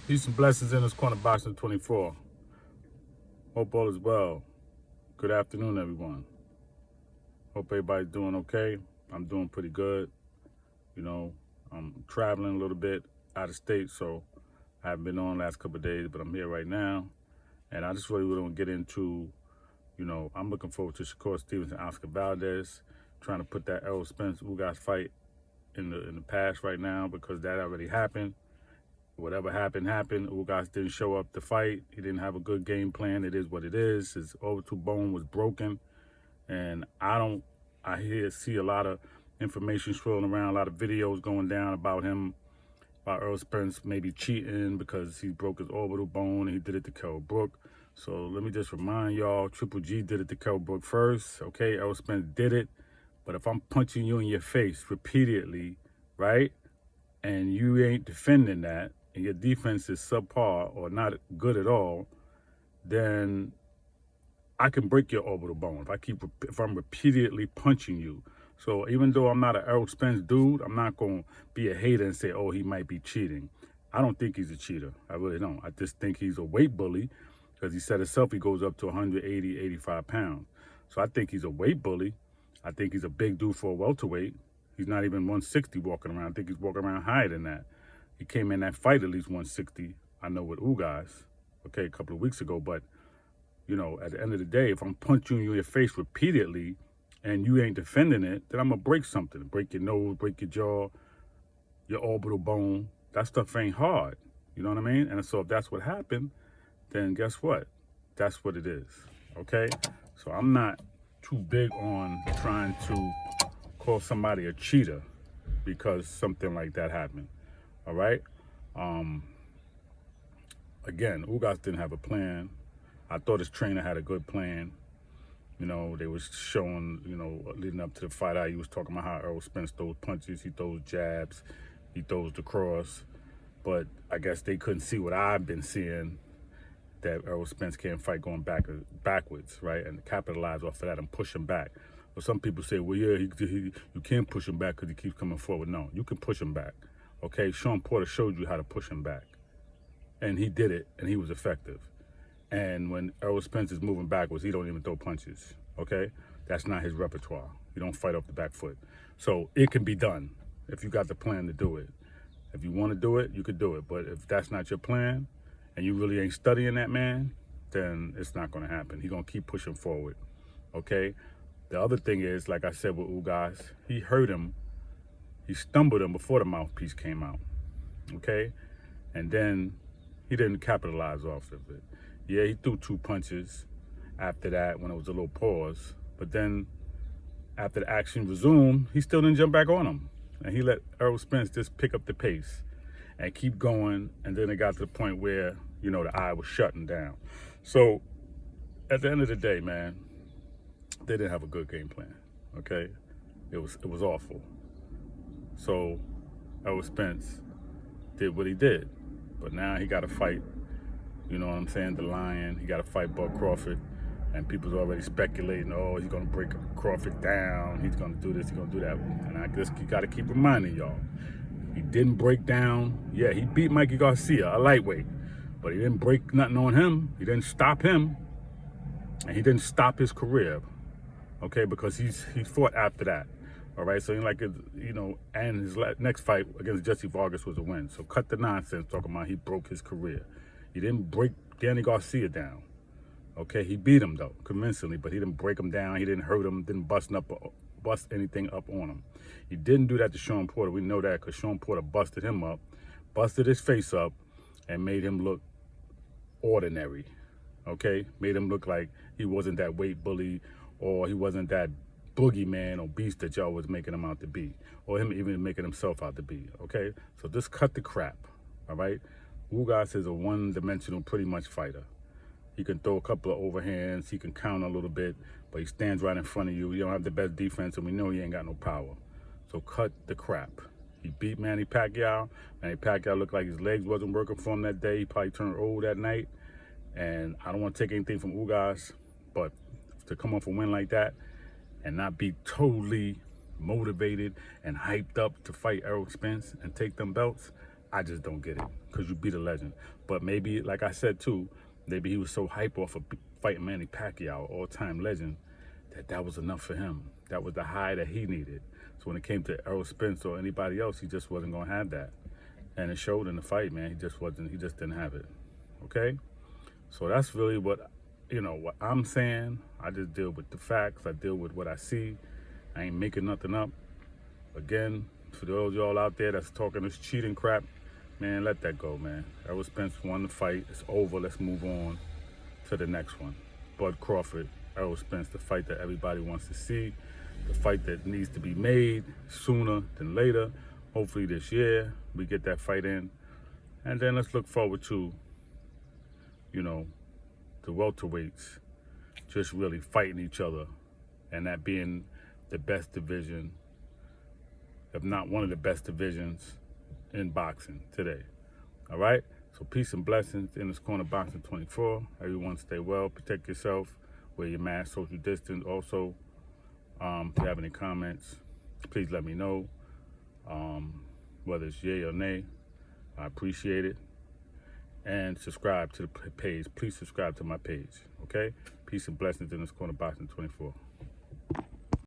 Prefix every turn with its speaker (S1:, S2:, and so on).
S1: Peace and blessings in this corner, Boxing 24. Hope all is well. Good afternoon, everyone. Hope everybody's doing okay. I'm doing pretty good. You know, I'm traveling a little bit out of state, so I haven't been on the last couple of days, but I'm here right now. And I just really want to get into, I'm looking forward to Shakur Stevenson, Oscar Valdez, trying to put that Errol Spence Ugas fight in the past right now because that already happened. Whatever happened, happened. Ugas didn't show up to fight. He didn't have a good game plan. It is what it is. His orbital bone was broken. And see a lot of information swirling around, a lot of videos going down about him, about Errol Spence maybe cheating because he broke his orbital bone and he did it to Kell Brook. So let me just remind y'all, Triple G did it to Kell Brook first. Okay, Errol Spence did it. But if I'm punching you in your face repeatedly, right, and you ain't defending that, and your defense is subpar or not good at all, then I can break your orbital bone if I'm repeatedly punching you. So even though I'm not an Errol Spence dude, I'm not going to be a hater and say, oh, he might be cheating. I don't think he's a cheater. I really don't. I just think he's a weight bully because he said himself he goes up to 180, 85 pounds. So I think he's a weight bully. I think he's a big dude for a welterweight. He's not even 160 walking around. I think he's walking around higher than that. He came in that fight at least 160, I know, with Ugas, okay, a couple of weeks ago. But, at the end of the day, if I'm punching you in your face repeatedly and you ain't defending it, then I'm going to break something. Break your nose, break your jaw, your orbital bone. That stuff ain't hard. You know what I mean? And so if that's what happened, then guess what? That's what it is, okay? So I'm not too big on trying to call somebody a cheater because something like that happened. All right. Again, Ugas didn't have a plan. I thought his trainer had a good plan. They was showing, leading up to the fight, he was talking about how Errol Spence throws punches, he throws jabs, he throws the cross. But I guess they couldn't see what I've been seeing, that Errol Spence can't fight going backwards, right? And capitalize off of that and push him back. But some people say, well, yeah, you can't push him back because he keeps coming forward. No, you can push him back. Okay, Sean Porter showed you how to push him back. And he did it, and he was effective. And when Errol Spence is moving backwards, he don't even throw punches, okay? That's not his repertoire. You don't fight off the back foot. So it can be done if you got the plan to do it. If you want to do it, you could do it. But if that's not your plan and you really ain't studying that man, then it's not going to happen. He's going to keep pushing forward, okay? The other thing is, like I said with Ugas, he hurt him. He stumbled him before the mouthpiece came out, okay? And then he didn't capitalize off of it. Yeah, he threw 2 punches after that when it was a little pause. But then after the action resumed, he still didn't jump back on him. And he let Errol Spence just pick up the pace and keep going. And then it got to the point where, the eye was shutting down. So at the end of the day, man, they didn't have a good game plan, okay? It was awful. So Errol Spence did what he did. But now he got to fight, you know what I'm saying, the Lion. He got to fight Bud Crawford. And people's already speculating, oh, he's going to break Crawford down. He's going to do this, he's going to do that. And I just got to keep reminding y'all, he didn't break down. Yeah, he beat Mikey Garcia, a lightweight. But he didn't break nothing on him. He didn't stop him. And he didn't stop his career, okay, because he fought after that. All right, so and his next fight against Jesse Vargas was a win. So cut the nonsense talking about he broke his career. He didn't break Danny Garcia down. Okay, he beat him though, convincingly, but he didn't break him down. He didn't hurt him. Didn't bust anything up on him. He didn't do that to Sean Porter. We know that because Sean Porter busted him up, busted his face up, and made him look ordinary. Okay, made him look like he wasn't that weight bully, or he wasn't that boogeyman or beast that y'all was making him out to be, or him even making himself out to be, okay? So just cut the crap, all right? Ugas is a one-dimensional pretty much fighter. He can throw a couple of overhands, he can counter a little bit, but he stands right in front of you. You don't have the best defense, and we know he ain't got no power. So cut the crap. He beat Manny Pacquiao. Manny Pacquiao looked like his legs wasn't working for him that day. He probably turned old that night. And I don't want to take anything from Ugas, but to come off a win like that, and not be totally motivated and hyped up to fight Errol Spence and take them belts, I just don't get it, because you beat a legend. But maybe, like I said too, maybe he was so hype off of fighting Manny Pacquiao, all-time legend, that was enough for him. That was the high that he needed. So when it came to Errol Spence or anybody else, he just wasn't gonna have that. And it showed in the fight, man. He just didn't have it. Okay? So that's really what I'm saying. I just deal with the facts. I deal with what I see. I ain't making nothing up. Again, for those y'all out there that's talking this cheating crap, man, let that go, man. Errol Spence won the fight. It's over. Let's move on to the next one. Bud Crawford, Errol Spence, the fight that everybody wants to see, the fight that needs to be made sooner than later. Hopefully this year we get that fight in. And then let's look forward to, the welterweights just really fighting each other, and that being the best division, if not one of the best divisions in boxing today. All right? So peace and blessings in this corner, Boxing 24. Everyone stay well, protect yourself, wear your mask, social distance. Also, if you have any comments, please let me know, whether it's yay or nay. I appreciate it. And subscribe to the page. Please subscribe to my page, okay? Peace and blessings in this corner, Boxing 24.